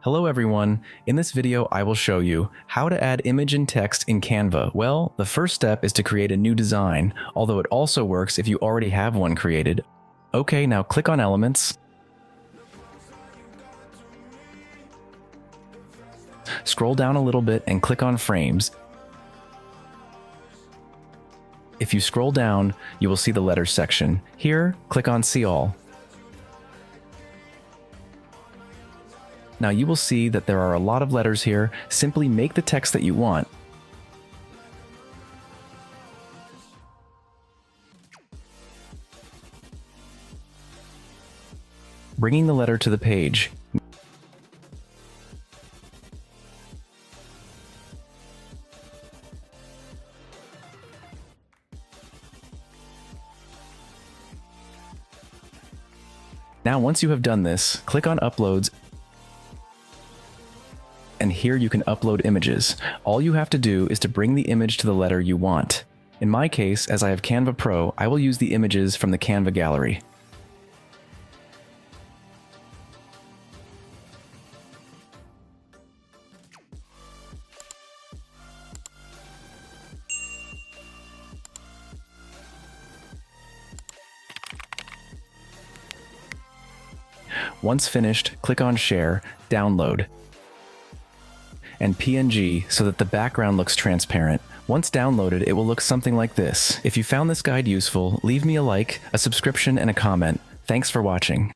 Hello everyone, in this video I will show you how to add image and text in Canva. Well, the first step is to create a new design, although it also works if you already have one created. Okay, now click on Elements, scroll down a little bit and click on Frames. If you scroll down, you will see the Letters section. Here, click on See All. Now you will see that there are a lot of letters here. Simply make the text that you want. Bringing the letter to the page. Now once you have done this, click on Uploads. And here you can upload images. All you have to do is to bring the image to the letter you want. In my case, as I have Canva Pro, I will use the images from the Canva gallery. Once finished, click on Share, Download, and PNG so that the background looks transparent. Once downloaded, it will look something like this. If you found this guide useful, leave me a like, a subscription, and a comment. Thanks for watching.